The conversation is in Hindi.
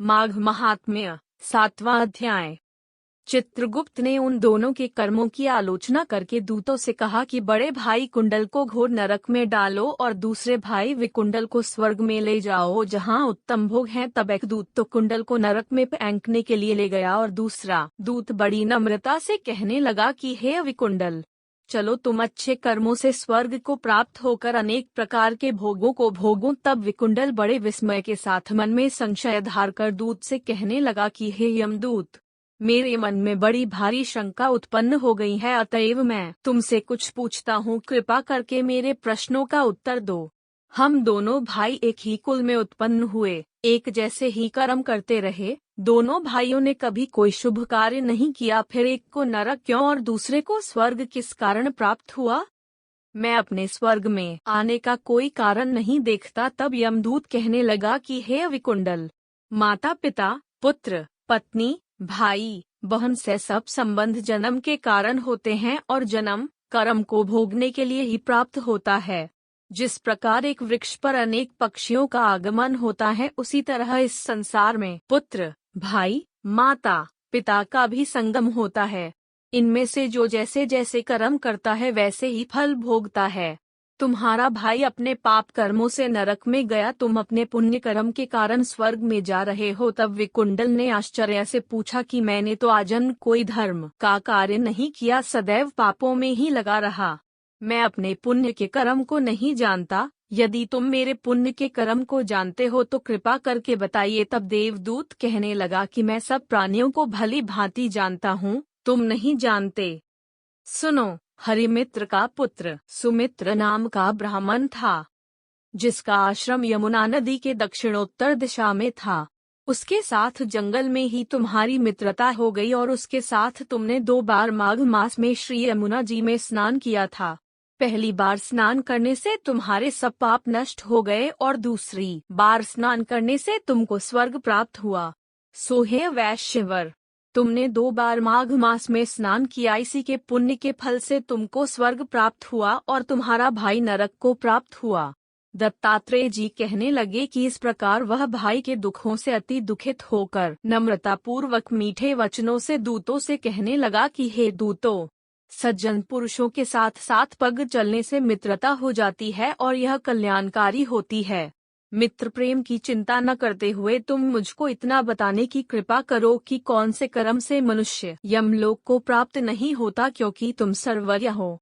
माघ महात्म्य 7वां अध्याय। चित्रगुप्त ने उन दोनों के कर्मों की आलोचना करके दूतों से कहा कि बड़े भाई कुंडल को घोर नरक में डालो और दूसरे भाई विकुंडल को स्वर्ग में ले जाओ जहां उत्तम भोग हैं। तब एक दूत तो कुंडल को नरक में फेंकने के लिए ले गया और दूसरा दूत बड़ी नम्रता से कहने लगा कि हे विकुंडल, चलो तुम अच्छे कर्मों से स्वर्ग को प्राप्त होकर अनेक प्रकार के भोगों को भोगो। तब विकुंडल बड़े विस्मय के साथ मन में संशय धार कर दूत से कहने लगा कि हे यमदूत, मेरे मन में बड़ी भारी शंका उत्पन्न हो गई है, अतएव मैं तुमसे कुछ पूछता हूँ, कृपा करके मेरे प्रश्नों का उत्तर दो। हम दोनों भाई एक ही कुल में उत्पन्न हुए, एक जैसे ही कर्म करते रहे, दोनों भाइयों ने कभी कोई शुभ कार्य नहीं किया, फिर एक को नरक क्यों और दूसरे को स्वर्ग किस कारण प्राप्त हुआ? मैं अपने स्वर्ग में आने का कोई कारण नहीं देखता। तब यमदूत कहने लगा कि हे विकुंडल, माता पिता, पुत्र, पत्नी, भाई, बहन से सब संबंध जन्म के कारण होते हैं और जन्म कर्म को भोगने के लिए ही प्राप्त होता है। जिस प्रकार एक वृक्ष पर अनेक पक्षियों का आगमन होता है, उसी तरह इस संसार में पुत्र, भाई, माता, पिता का भी संगम होता है। इनमें से जो जैसे जैसे कर्म करता है वैसे ही फल भोगता है। तुम्हारा भाई अपने पाप कर्मों से नरक में गया, तुम अपने पुण्य कर्म के कारण स्वर्ग में जा रहे हो। तब विकुंडल ने आश्चर्य से पूछा कि मैंने तो आजन्म कोई धर्म का कार्य नहीं किया, सदैव पापों में ही लगा रहा। मैं अपने पुण्य के कर्म को नहीं जानता। यदि तुम मेरे पुण्य के कर्म को जानते हो तो कृपा करके बताइए। तब देवदूत कहने लगा कि मैं सब प्राणियों को भली भांति जानता हूँ, तुम नहीं जानते। सुनो, हरिमित्र का पुत्र सुमित्र नाम का ब्राह्मण था, जिसका आश्रम यमुना नदी के दक्षिणोत्तर दिशा में था। उसके साथ जंगल में ही तुम्हारी मित्रता हो गई और उसके साथ तुमने 2 बार माघ मास में श्री यमुना जी में स्नान किया था। पहली बार स्नान करने से तुम्हारे सब पाप नष्ट हो गए और दूसरी बार स्नान करने से तुमको स्वर्ग प्राप्त हुआ। सो हे वैश्यवर, तुमने 2 बार माघ मास में स्नान किया, इसी के पुण्य के फल से तुमको स्वर्ग प्राप्त हुआ और तुम्हारा भाई नरक को प्राप्त हुआ। दत्तात्रेय जी कहने लगे कि इस प्रकार वह भाई के दुखों से अति दुखित होकर नम्रता पूर्वक मीठे वचनों से दूतों से कहने लगा कि हे दूतों, सज्जन पुरुषों के साथ साथ पग चलने से मित्रता हो जाती है और यह कल्याणकारी होती है। मित्र प्रेम की चिंता न करते हुए तुम मुझको इतना बताने की कृपा करो कि कौन से कर्म से मनुष्य यमलोक को प्राप्त नहीं होता, क्योंकि तुम सर्वज्ञ हो।